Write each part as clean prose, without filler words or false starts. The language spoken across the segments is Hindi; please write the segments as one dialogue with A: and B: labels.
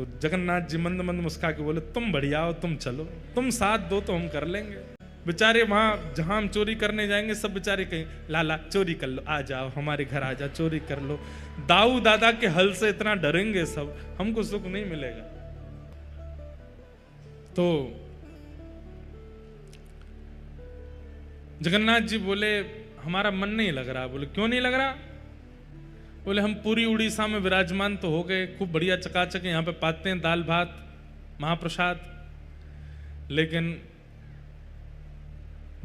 A: तो जगन्नाथ जी मंद मंद मुस्का के बोले, तुम बढ़िया हो, तुम चलो, तुम साथ दो तो हम कर लेंगे। बेचारे वहां जहां हम चोरी करने जाएंगे सब बेचारे कहीं, लाला चोरी कर लो, आ जाओ हमारे घर आ जाओ, चोरी कर लो। दाऊ दादा के हल से इतना डरेंगे सब, हमको सुख नहीं मिलेगा। तो जगन्नाथ जी बोले, हमारा मन नहीं लग रहा। बोले, क्यों नहीं लग रहा? बोले, हम पूरी उड़ीसा में विराजमान तो हो गए, खूब बढ़िया चकाचक यहाँ पे पाते हैं दाल भात महाप्रसाद, लेकिन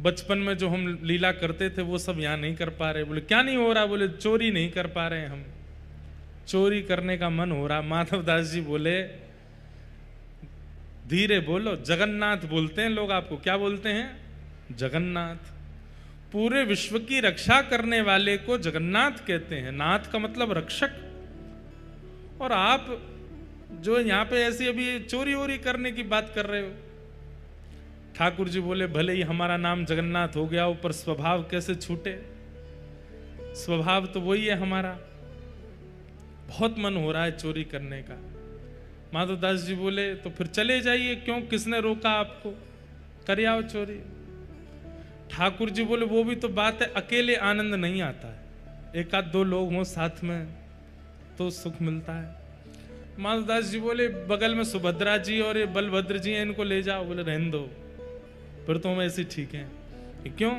A: बचपन में जो हम लीला करते थे वो सब यहाँ नहीं कर पा रहे। बोले, क्या नहीं हो रहा? बोले, चोरी नहीं कर पा रहे हम, चोरी करने का मन हो रहा। माधवदास जी बोले, धीरे बोलो, जगन्नाथ बोलते हैं लोग आपको। क्या बोलते हैं? जगन्नाथ। पूरे विश्व की रक्षा करने वाले को जगन्नाथ कहते हैं। नाथ का मतलब रक्षक। और आप जो यहाँ पे ऐसी अभी चोरी वोरी करने की बात कर रहे हो। ठाकुर जी बोले, भले ही हमारा नाम जगन्नाथ हो गया, ऊपर स्वभाव कैसे छूटे? स्वभाव तो वही है हमारा। बहुत मन हो रहा है चोरी करने का। माधवदास जी बोले, तो फिर चले जाइए, क्यों, किसने रोका आपको? कर आओ चोरी। ठाकुर जी बोले, वो भी तो बात है, अकेले आनंद नहीं आता है, एक आध दो लोग हों साथ में तो सुख मिलता है। माधवदास जी बोले, बगल में सुभद्रा जी और ये बलभद्र जी हैं, इनको ले जाओ। बोले, रहने दो, फिर तो हम ऐसे ठीक हैं। क्यों?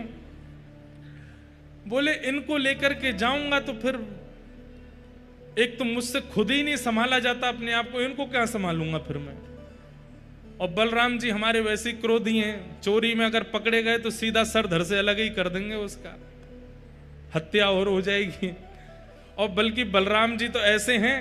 A: बोले, इनको लेकर के जाऊंगा तो फिर एक तो मुझसे खुद ही नहीं संभाला जाता अपने आप को, इनको क्या संभालूंगा फिर मैं? और बलराम जी हमारे वैसे ही क्रोधी हैं, चोरी में अगर पकड़े गए तो सीधा सर धड़ से अलग ही कर देंगे, उसका हत्या और हो जाएगी। और बल्कि बलराम जी तो ऐसे हैं,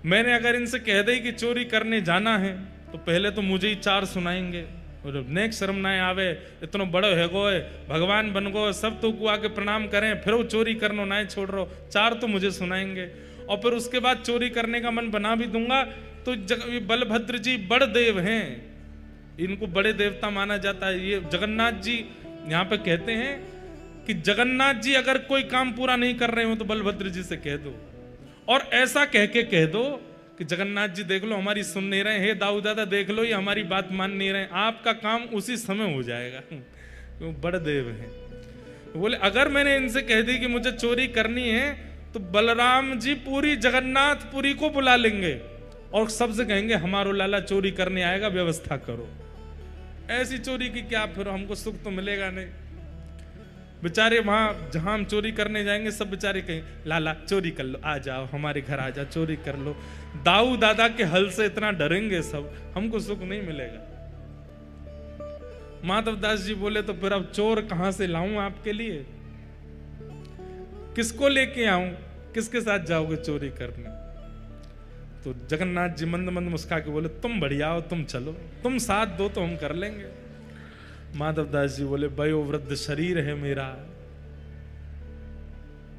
A: मैंने अगर इनसे कह दी कि चोरी करने जाना है तो पहले तो मुझे ही चार सुनाएंगे, और नेक शर्म ना आवे, इतना बड़ो है गो, भगवान बन गो, सब तो को आके प्रणाम करें, फिर वो चोरी करना ना छोड़ रहा, चार तो मुझे सुनाएंगे। और फिर उसके बाद चोरी करने का मन बना भी दूंगा तो बलभद्र जी बड़ देव हैं, इनको बड़े देवता माना जाता है। ये जगन्नाथ जी यहाँ पे कहते हैं कि जगन्नाथ जी अगर कोई काम पूरा नहीं कर रहे हो तो बलभद्र जी से कह दो, और ऐसा कह के कह दो कि जगन्नाथ जी देख लो हमारी सुन नहीं रहे, हे दाऊ दादा देख लो ये हमारी बात मान नहीं रहे, आपका काम उसी समय हो जाएगा, वो बड़ देव हैं। बोले, अगर मैंने इनसे कह दी कि मुझे चोरी करनी है तो बलराम जी पूरी जगन्नाथपुरी को बुला लेंगे और सबसे कहेंगे, हमारो लाला चोरी करने आएगा, व्यवस्था करो। ऐसी चोरी की क्या, फिर हमको सुख तो मिलेगा नहीं। बेचारे वहां जहां हम चोरी करने जाएंगे सब बेचारे कहें, लाला चोरी कर लो, आ जाओ हमारे घर आ जाओ, चोरी कर लो। दाऊ दादा के हल से इतना डरेंगे सब, हमको सुख नहीं मिलेगा। माधवदास जी बोले, तो फिर अब चोर कहां से लाऊं आपके लिए? किसको लेके आऊं? किसके साथ जाओगे चोरी करने? तो जगन्नाथ जी मंद मंद मुस्का के बोले, तुम बढ़िया हो, तुम चलो, तुम साथ दो तो हम कर लेंगे। माधवदास जी बोले, वयोवृद्ध शरीर है मेरा,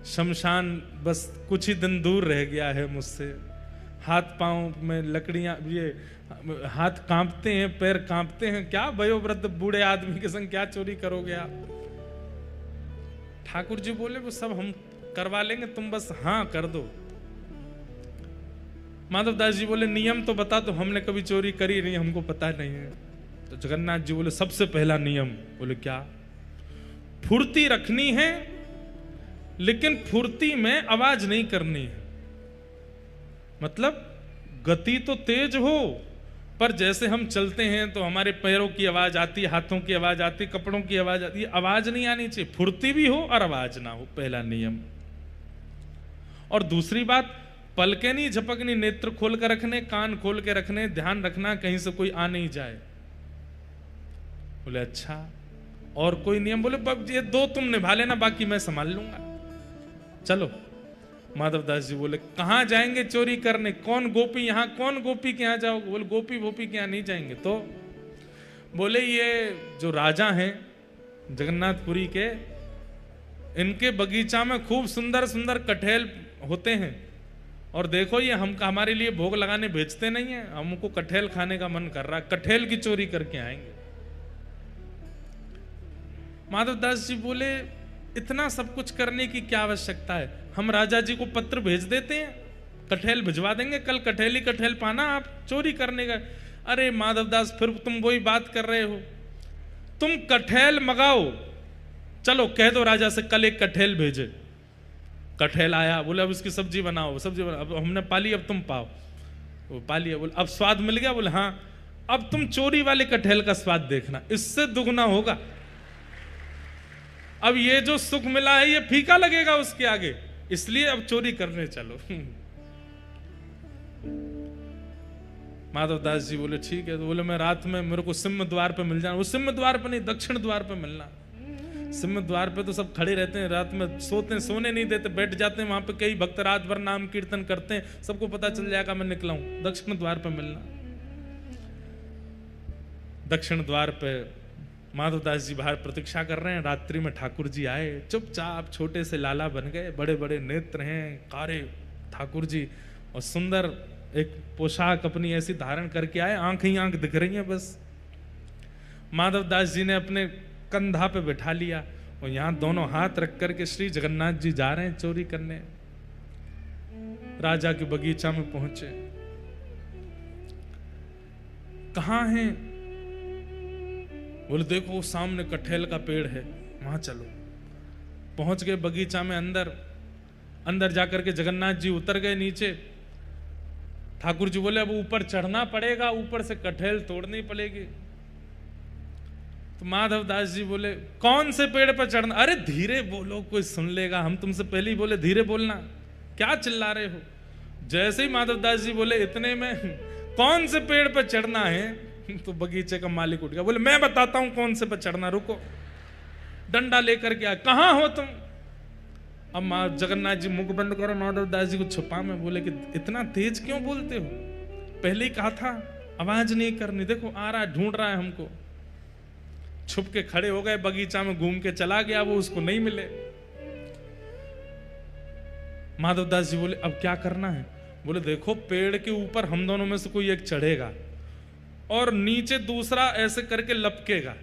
A: शमशान बस कुछ ही दिन दूर रह गया है मुझसे, हाथ पांव में लकड़ियां, ये हाथ कांपते हैं, पैर कांपते हैं, क्या वयोवृद्ध बूढ़े आदमी के संग क्या चोरी करोगे आप? ठाकुर जी बोले, वो सब हम करवा लेंगे, तुम बस हाँ कर दो। माधवदास जी बोले, नियम तो बता दो, हमने कभी चोरी करी नहीं, हमको पता नहीं है। तो जगन्नाथ जी बोले, सबसे पहला नियम। बोले, क्या? फुर्ती रखनी है, लेकिन फुर्ती में आवाज नहीं करनी है। मतलब गति तो तेज हो, पर जैसे हम चलते हैं तो हमारे पैरों की आवाज आती, हाथों की आवाज आती, कपड़ों की आवाज आती, आवाज नहीं आनी चाहिए। फुर्ती भी हो और आवाज ना हो, पहला नियम। और दूसरी बात, पलके नहीं झपकनी, नेत्र खोल कर रखने, कान खोल के रखने, ध्यान रखना कहीं से कोई आ नहीं जाए। बोले, अच्छा, और कोई नियम? बोले, ये दो तुम निभा लेना, बाकी मैं संभाल लूंगा, चलो। माधवदास जी बोले, कहां जाएंगे चोरी करने? कौन गोपी, यहां कौन गोपी के यहां जाओगे? बोले, गोपी गोपी के यहां नहीं जाएंगे। तो बोले, ये जो राजा हैं जगन्नाथपुरी के, इनके बगीचा में खूब सुंदर सुंदर कटहल होते हैं, और देखो ये हम हमारे लिए भोग लगाने भेजते नहीं है, हमको कटहल खाने का मन कर रहा है, कटहल की चोरी करके आएंगे। माधवदास जी बोले, इतना सब कुछ करने की क्या आवश्यकता है? हम राजा जी को पत्र भेज देते हैं, कठेल भिजवा देंगे, कल कठेल ही कठेल पाना, आप चोरी करने का। अरे माधवदास फिर तुम वही बात कर रहे हो, तुम कठेल मंगाओ, चलो कह दो राजा से कल एक कठेल भेजे। कठेल आया, बोले अब इसकी सब्जी बनाओ, सब्जी बनाओ, अब हमने पाली अब तुम पाओ, वो पाली। बोले अब स्वाद मिल गया, बोले हाँ अब तुम चोरी वाले कठेल का स्वाद देखना, इससे दुगना होगा। अब ये जो सुख मिला है ये फीका लगेगा उसके आगे, इसलिए अब चोरी करने चलो। माधवदास जी बोले ठीक है। तो बोले मैं रात में मेरे को सिंह द्वार पे मिल जाना। वो सिंह द्वार पे नहीं, दक्षिण द्वार पे मिलना। सिंह द्वार पे तो सब खड़े रहते हैं, रात में सोते हैं, सोने नहीं देते, बैठ जाते हैं वहां पे। कई भक्त रात भर नाम कीर्तन करते हैं, सबको पता चल जाएगा मैं निकला हूं। दक्षिण द्वार पे मिलना। दक्षिण द्वार पे माधवदास जी बाहर प्रतीक्षा कर रहे हैं। रात्रि में ठाकुर जी आए, चुपचाप छोटे से लाला बन गए, बड़े बड़े नेत्र हैं, कारे ठाकुर जी, और सुंदर एक पोशाक अपनी ऐसी धारण करके आए, आंख ही आंख दिख रही है बस। माधवदास जी ने अपने कंधा पे बैठा लिया और यहां दोनों हाथ रख करके श्री जगन्नाथ जी जा रहे हैं चोरी करने। राजा के बगीचा में पहुंचे। कहां हैं? बोले देखो सामने कटहल का पेड़ है, वहां चलो। पहुंच गए बगीचा में, अंदर जाकर के जगन्नाथ जी उतर गए नीचे। ठाकुर जी बोले अब ऊपर चढ़ना पड़ेगा, ऊपर से कटहल तोड़नी पड़ेगी। तो माधवदास जी बोले कौन से पेड़ पर चढ़ना? अरे धीरे बोलो, कोई सुन लेगा, हम तुमसे पहले ही बोले धीरे बोलना, क्या चिल्ला रहे हो? जैसे ही माधवदास जी बोले इतने में कौन से पेड़ पर चढ़ना है, तो बगीचे का मालिक उठ गया, बोले मैं बताता हूं कौन से पर चढ़ना, रुको। डंडा लेकर के आया, कहां हो तुम? अब जगन्नाथ जी मुख बंद करो, माधवदास जी को छुपा में बोले कि इतना तेज क्यों बोलते हो? पहले ही कहा था आवाज नहीं करनी, देखो आ रहा है, ढूंढ रहा है हमको। छुप के खड़े हो गए, बगीचा में घूम के चला गया, वो उसको नहीं मिले। माधवदास जी बोले अब क्या करना है? बोले देखो पेड़ के ऊपर हम दोनों में से कोई एक चढ़ेगा और नीचे दूसरा ऐसे करके लपकेगा,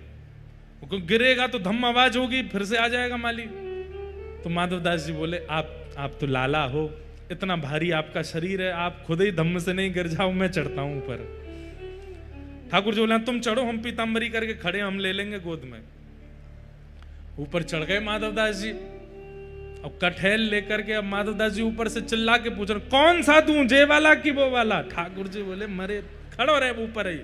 A: गिरेगा तो धम आवाज होगी, फिर से आ जाएगा माली। तो माधवदास जी बोले आप तो लाला हो, इतना भारी आपका शरीर है, आप खुद ही धम्म से नहीं गिर जाओ, मैं चढ़ता हूं ऊपर। ठाकुर जी बोले तुम चढ़ो, हम पीताम्बरी करके खड़े, हम ले लेंगे गोद में। ऊपर चढ़ गए माधवदास जी। अब कटहल लेकर के अब माधवदास जी ऊपर से चिल्ला के पूछ रहे कौन सा दूं, जे वाला कि वो वाला? ठाकुर जी बोले मरे खड़ो रहे ऊपर ही।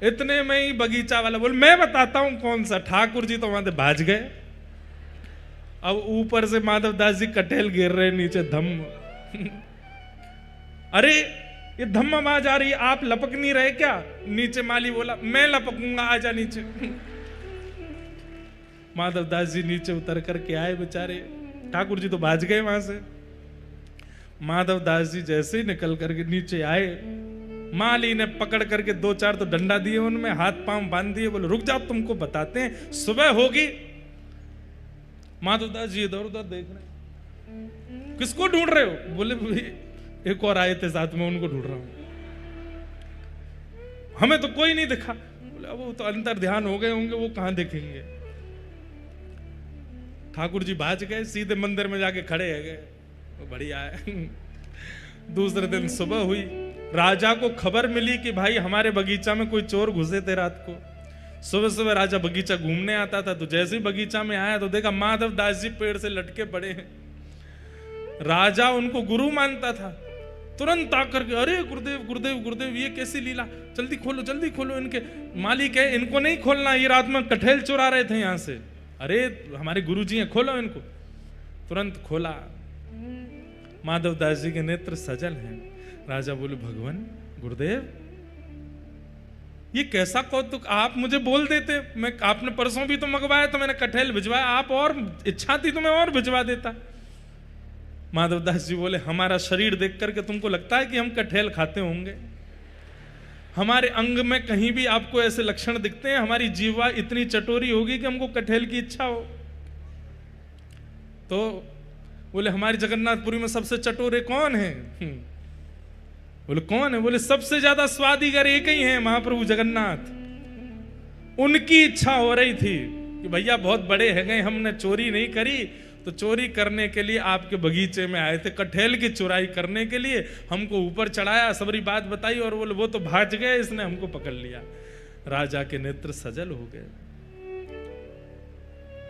A: इतने में ही बगीचा वाला बोले मैं बताता हूं कौन सा। ठाकुर जी तो वहां से भाज गए। अब ऊपर से माधवदास जी कटहल गिर रहे नीचे, धम्म। अरे ये धम्म आवाज आ रही है, आप लपक नहीं रहे क्या? नीचे माली बोला मैं लपकूंगा, आजा नीचे। माधवदास जी नीचे उतर करके आए बेचारे, ठाकुर जी तो भाज गए वहां से। माधवदास जी जैसे ही निकल करके नीचे आए, माली ने पकड़ करके 2-4 तो डंडा दिए, उनमें हाथ पांव बांध दिए, बोले रुक जाओ तुमको बताते हैं, सुबह होगी। माधवदास जी इधर उधर देख रहे, किसको ढूंढ रहे हो? बोले एक और आए थे साथ में, उनको ढूंढ रहा हूं, हमें तो कोई नहीं दिखा। बोले अब वो तो अंतर ध्यान हो गए होंगे, वो कहां दिखेंगे। ठाकुर जी भाज गए, सीधे मंदिर में जाके खड़े है गए, बढ़िया है। दूसरे दिन सुबह हुई, राजा को खबर मिली कि भाई हमारे बगीचा में कोई चोर घुसे थे रात को। सुबह सुबह राजा बगीचा घूमने आता था, तो जैसे ही बगीचा में आया तो देखा माधवदास जी पेड़ से लटके पड़े हैं। राजा उनको गुरु मानता था, तुरंत आकर के अरे गुरुदेव गुरुदेव गुरुदेव ये कैसी लीला, जल्दी खोलो इनके। मालिक है इनको नहीं खोलना, ये रात में कटहल चुरा रहे थे यहां से। अरे हमारे गुरु जी हैं, खोलो इनको। तुरंत खोला, माधवदास जी के नेत्र सजल हैं। राजा बोले भगवान गुरुदेव ये कैसा कौतुक, आप मुझे बोल देते, मैं आपने परसों भी तो मंगवाया तो मैंने कटहल भिजवाया, आप और इच्छा थी तो मैं और भिजवा देता। माधवदास जी बोले हमारा शरीर देख करके तुमको लगता है कि हम कटहल खाते होंगे? हमारे अंग में कहीं भी आपको ऐसे लक्षण दिखते हैं? हमारी जीवा इतनी चटोरी होगी कि हमको कटहल की इच्छा हो? तो बोले हमारी जगन्नाथपुरी में सबसे चटोरे कौन है? बोले कौन है? बोले सबसे ज्यादा स्वादिगर एक ही है, महाप्रभु जगन्नाथ। उनकी इच्छा हो रही थी कि भैया बहुत बड़े हैं गए, हमने चोरी नहीं करी, तो चोरी करने के लिए आपके बगीचे में आए थे, कटहल की चुराई करने के लिए हमको ऊपर चढ़ाया, सबरी बात बताई और बोले वो तो भाग गए, इसने हमको पकड़ लिया। राजा के नेत्र सजल हो गए,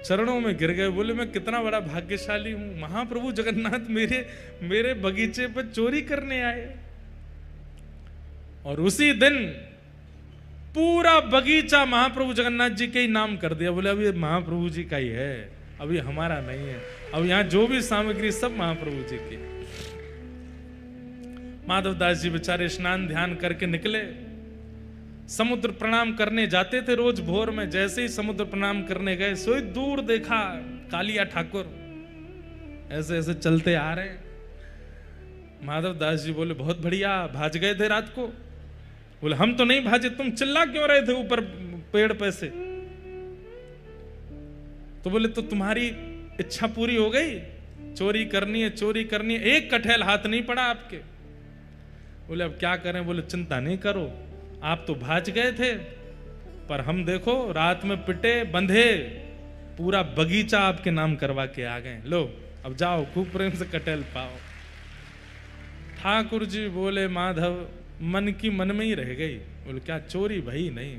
A: चरणों में गिर गए, बोले मैं कितना बड़ा भाग्यशाली हूं, महाप्रभु जगन्नाथ मेरे बगीचे पर चोरी करने आए। और उसी दिन पूरा बगीचा महाप्रभु जगन्नाथ जी के ही नाम कर दिया। बोले अब ये महाप्रभु जी का ही है, अभी हमारा नहीं है, अब यहां जो भी सामग्री सब महाप्रभु जी की। माधवदास जी बेचारे स्नान ध्यान करके निकले, समुद्र प्रणाम करने जाते थे रोज भोर में। जैसे ही समुद्र प्रणाम करने गए, सोई दूर देखा कालिया ठाकुर ऐसे ऐसे चलते आ रहे हैं। माधवदास जी बोले बहुत बढ़िया, भाज गए थे रात को? बोले हम तो नहीं भाजे, तुम चिल्ला क्यों रहे थे ऊपर पेड़ पे से? तो बोले तो तुम्हारी इच्छा पूरी हो गई, चोरी करनी है, चोरी करनी है, एक कटहल हाथ नहीं पड़ा आपके। बोले अब क्या करें? बोले चिंता नहीं करो, आप तो भाज गए थे, पर हम देखो रात में पिटे बंधे पूरा बगीचा आपके नाम करवा के आ गए, लो अब जाओ खूब प्रेम से कटहल पाओ। ठाकुर जी बोले माधव मन की मन में ही रह गई। बोले क्या चोरी भाई? नहीं।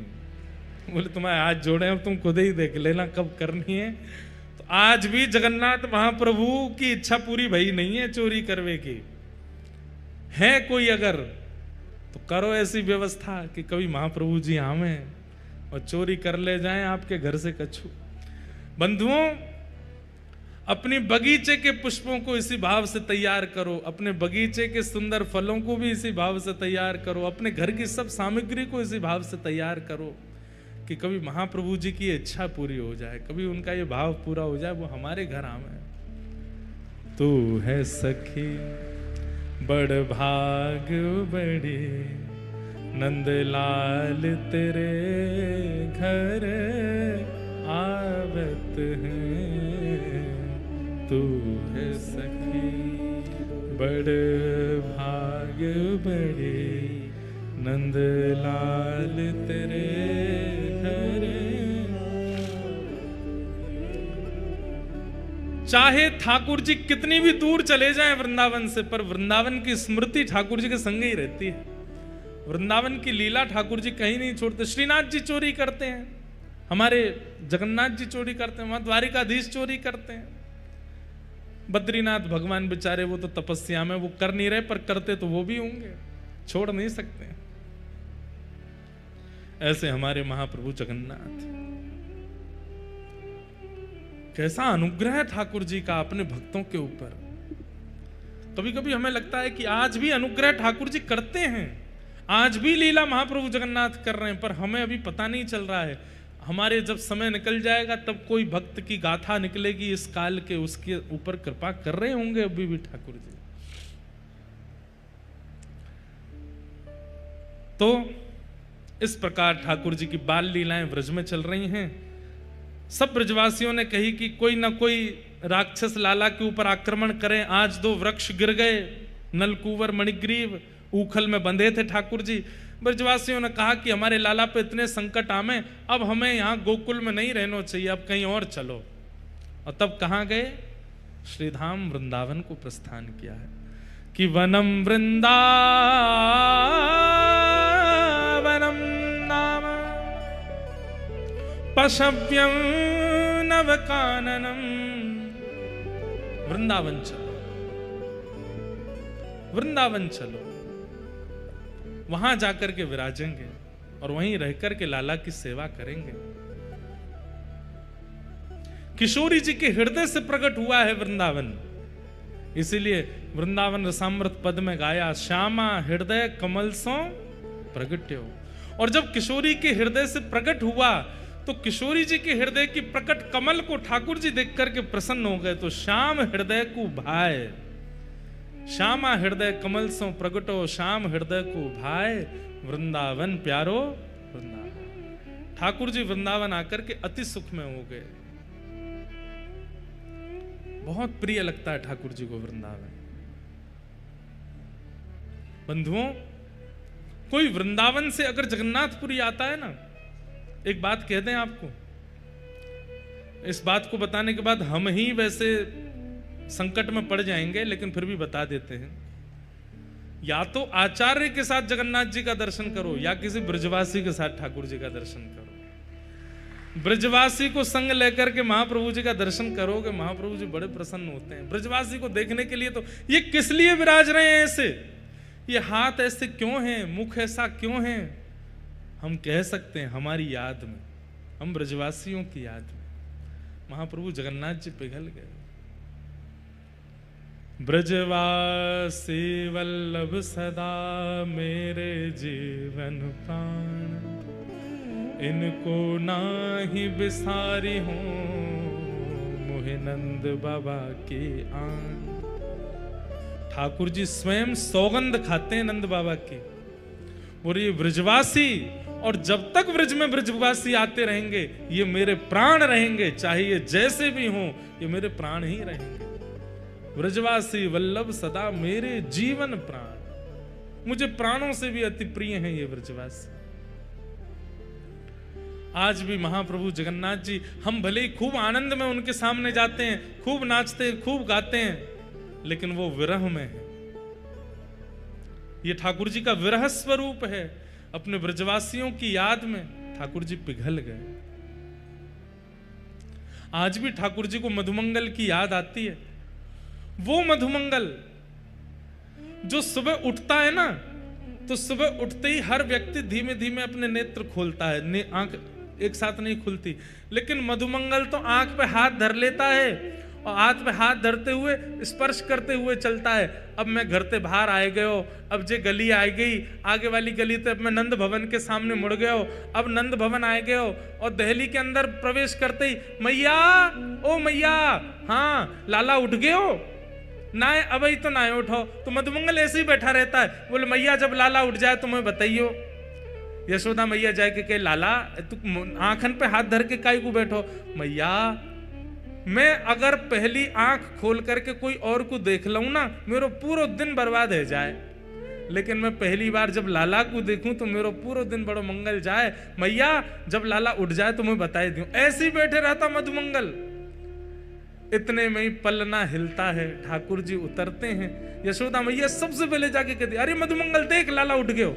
A: बोले तुम्हारे हाथ जोड़े हैं, तुम खुद ही देख लेना कब करनी है। तो आज भी जगन्नाथ महाप्रभु की इच्छा पूरी भई नहीं है चोरी करवे की। है कोई अगर तो करो ऐसी व्यवस्था कि कभी महाप्रभु जी आवे और चोरी कर ले जाएं आपके घर से कछु। बंधुओं, अपनी बगीचे के पुष्पों को इसी भाव से तैयार करो, अपने बगीचे के सुंदर फलों को भी इसी भाव से तैयार करो, अपने घर की सब सामग्री को इसी भाव से तैयार करो कि कभी महाप्रभु जी की इच्छा पूरी हो जाए, कभी उनका ये भाव पूरा हो जाए, वो हमारे घर आवे। तू है सखी बड़ भाग बड़ी, नंदलाल तेरे घर आवत है। तू है सखी बड़ भाग बड़ी, नंदलाल तेरे घर। चाहे ठाकुर जी कितनी भी दूर चले जाएं वृंदावन से, पर वृंदावन की स्मृति ठाकुर जी के संग ही रहती है। वृंदावन की लीला ठाकुर जी कहीं नहीं छोड़ते। श्रीनाथ जी चोरी करते हैं, हमारे जगन्नाथ जी चोरी करते हैं, वहां द्वारिकाधीश चोरी करते हैं। बद्रीनाथ भगवान बेचारे वो तो तपस्या में, वो कर नहीं रहे, पर करते तो वो भी होंगे, छोड़ नहीं सकते। ऐसे हमारे महाप्रभु जगन्नाथ, कैसा अनुग्रह है ठाकुर जी का अपने भक्तों के ऊपर। कभी कभी हमें लगता है कि आज भी अनुग्रह ठाकुर जी करते हैं, आज भी लीला महाप्रभु जगन्नाथ कर रहे हैं, पर हमें अभी पता नहीं चल रहा है। हमारे जब समय निकल जाएगा तब कोई भक्त की गाथा निकलेगी इस काल के, उसके ऊपर कृपा कर रहे होंगे अभी भी ठाकुर जी। तो इस प्रकार ठाकुर जी की बाल लीलाएं ब्रज में चल रही हैं। सब ब्रजवासियों ने कही कि कोई ना कोई राक्षस लाला के ऊपर आक्रमण करें। आज 2 वृक्ष गिर गए, नलकूवर मणिग्रीव ऊखल में बंधे थे ठाकुर जी। ब्रजवासियों ने कहा कि हमारे लाला पे इतने संकट आमे, अब हमें यहाँ गोकुल में नहीं रहना चाहिए, अब कहीं और चलो। और तब कहाँ गए? श्रीधाम वृंदावन को प्रस्थान किया है कि वनम वृंदावनम नाम पशव्यम नवकाननम। वृंदावन चलो, वृंदावन चलो, वहां जाकर के विराजेंगे और वहीं रहकर के लाला की सेवा करेंगे। किशोरी जी के हृदय से प्रकट हुआ है वृंदावन, इसीलिए वृंदावन रसामृत पद में गाया, श्यामा हृदय कमल सो प्रगट्यो। और जब किशोरी के हृदय से प्रकट हुआ तो किशोरी जी के हृदय की प्रकट कमल को ठाकुर जी देख करके प्रसन्न हो गए। तो श्याम हृदय को भाए, श्यामा हृदय कमल सो प्रगटो, श्याम हृदय को भाए, वृंदावन प्यारो वृंदावन। ठाकुर जी वृंदावन आकर के अति सुख में हो गए। बहुत प्रिय लगता है ठाकुर जी को वृंदावन। बंधुओं, कोई वृंदावन से अगर जगन्नाथपुरी आता है ना, एक बात कह दें आपको, इस बात को बताने के बाद हम ही वैसे संकट में पड़ जाएंगे, लेकिन फिर भी बता देते हैं। या तो आचार्य के साथ जगन्नाथ जी का दर्शन करो, या किसी ब्रजवासी के साथ ठाकुर जी का दर्शन करो। ब्रजवासी को संग लेकर के महाप्रभु जी का दर्शन करोगे, महाप्रभु जी बड़े प्रसन्न होते हैं। ब्रजवासी को देखने के लिए तो ये किस लिए विराज रहे हैं ऐसे, ये हाथ ऐसे क्यों हैं, मुख ऐसा क्यों है, हम कह सकते हैं हमारी याद में, हम ब्रजवासियों की याद में महाप्रभु जगन्नाथ जी पिघल गए। ब्रजवासी वल्लभ सदा मेरे जीवन प्राण, इनको नाही बिसारी हूं मोहे नंद बाबा की आन। ठाकुर जी स्वयं सौगंध खाते हैं नंद बाबा की, और ये ब्रजवासी, और जब तक ब्रज में ब्रजवासी आते रहेंगे ये मेरे प्राण रहेंगे, चाहे ये जैसे भी हों ये मेरे प्राण ही रहेंगे। ब्रजवासी वल्लभ सदा मेरे जीवन प्राण, मुझे प्राणों से भी अति प्रिय हैं ये ब्रजवासी। आज भी महाप्रभु जगन्नाथ जी, हम भले ही खूब आनंद में उनके सामने जाते हैं, खूब नाचते हैं, खूब गाते हैं, लेकिन वो विरह में है। ये ठाकुर जी का विरह स्वरूप है। अपने ब्रजवासियों की याद में ठाकुर जी पिघल गए। आज भी ठाकुर जी को मधुमंगल की याद आती है। वो मधुमंगल जो सुबह उठता है ना, तो सुबह उठते ही हर व्यक्ति धीमे धीमे अपने नेत्र खोलता है, आंख एक साथ नहीं खुलती, लेकिन मधुमंगल तो आंख पे हाथ धर लेता है और हाथ पे हाथ धरते हुए स्पर्श करते हुए चलता है। अब मैं घर से बाहर आए गयो, अब जे गली आ गई, आगे वाली गली तो अब मैं नंद भवन के सामने मुड़ गयो, अब नंद भवन आए गयो, और दहली के अंदर प्रवेश करते ही मैया, ओ मैया, हाँ लाला उठ गयो ना, अब ही तो ना उठो। तो मधुमंगल ऐसे ही बैठा रहता है, बोले मैया जब लाला उठ जाए तो मैं बताइयो। यशोदा मैया जाए के कहे लाला तू आंखन पे हाथ धर के काई को बैठो। मैया मैं अगर पहली आंख खोल करके कोई और को देख लूं ना, मेरा पूरा दिन बर्बाद हो जाए, लेकिन मैं पहली बार जब लाला को देखूं तो मेरा पूरा दिन बड़ा मंगल जाए। मैया जब लाला उठ जाए तो मैं बताई दूं। ऐसे ही बैठे रहता मधुमंगल। इतने में ही पलना हिलता है, ठाकुर जी उतरते हैं। यशोदा मैया सबसे पहले जाके कहती अरे मधुमंगल देख लाला उठ गयो।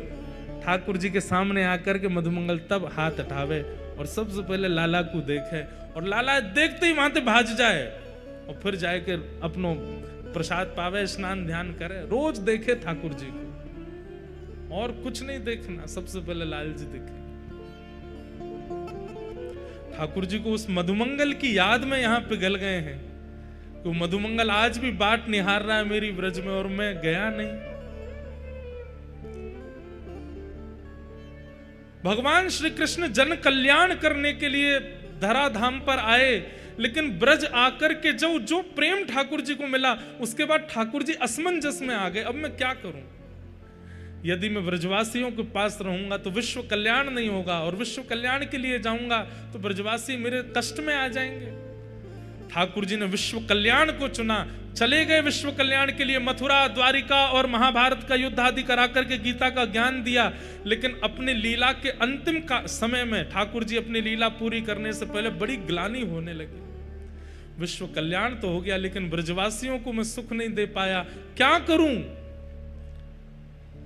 A: ठाकुर जी के सामने आकर के मधुमंगल तब हाथ उठावे और सबसे पहले लाला को देखे, और लाला देखते ही वहां से भाज जाए और फिर जाके अपनो प्रसाद पावे, स्नान ध्यान करे। रोज देखे ठाकुर जी को, और कुछ नहीं देखना, सबसे पहले लाल जी देखे। ठाकुर जी को उस मधुमंगल की याद में यहां पिघल गए हैं। तो मधुमंगल आज भी बाट निहार रहा है मेरी ब्रज में, और मैं गया नहीं। भगवान श्री कृष्ण जन कल्याण करने के लिए धराधाम पर आए, लेकिन ब्रज आकर के जो प्रेम ठाकुर जी को मिला, उसके बाद ठाकुर जी असमंजस में आ गए। अब मैं क्या करूं? यदि मैं ब्रजवासियों के पास रहूंगा तो विश्व कल्याण नहीं होगा, और विश्व कल्याण के लिए जाऊंगा तो ब्रजवासी मेरे कष्ट में आ जाएंगे। ठाकुर जी ने विश्व कल्याण को चुना, चले गए विश्व कल्याण के लिए। मथुरा, द्वारिका और महाभारत का युद्ध आदि करा करके गीता का ज्ञान दिया, लेकिन अपने लीला के अंतिम का समय में ठाकुर जी अपनी लीला पूरी करने से पहले बड़ी ग्लानि होने लगी। विश्व कल्याण तो हो गया, लेकिन ब्रजवासियों को मैं सुख नहीं दे पाया, क्या करूं?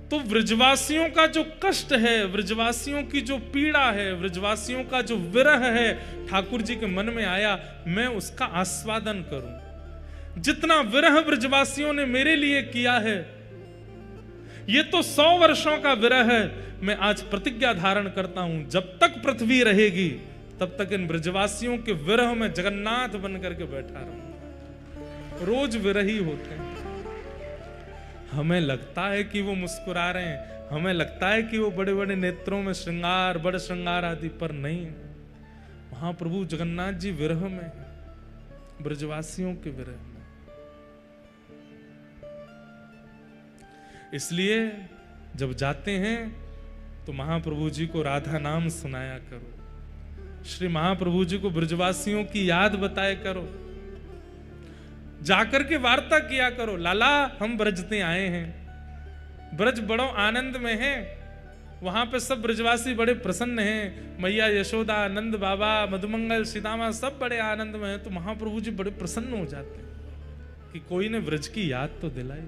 A: तो ब्रजवासियों का जो कष्ट है, ब्रजवासियों की जो पीड़ा है, ब्रजवासियों का जो विरह है, ठाकुर जी के मन में आया, मैं उसका आस्वादन करूं। जितना विरह ब्रजवासियों ने मेरे लिए किया है, ये तो 100 वर्षों का विरह है। मैं आज प्रतिज्ञा धारण करता हूं, जब तक पृथ्वी रहेगी तब तक इन ब्रजवासियों के विरह में जगन्नाथ बन करके बैठा रहूंगा। रोज विरही होते हैं। हमें लगता है कि वो मुस्कुरा रहे हैं, हमें लगता है कि वो बड़े बड़े नेत्रों में श्रृंगार, बड़े श्रृंगार आदि, पर नहीं। वहां प्रभु जगन्नाथ जी विरह में है, ब्रजवासियों के विरह में। इसलिए जब जाते हैं तो महाप्रभु जी को राधा नाम सुनाया करो, श्री महाप्रभु जी को ब्रजवासियों की याद बताया करो, जाकर के वार्ता किया करो। लाला हम ब्रजते आए हैं, ब्रज बड़ो आनंद में है, वहां पे सब ब्रजवासी बड़े प्रसन्न हैं, मैया यशोदा, नंद बाबा, मधुमंगल, सीतामा सब बड़े आनंद में हैं। तो महाप्रभु जी बड़े प्रसन्न हो जाते हैं कि कोई ने व्रज की याद तो दिलाई।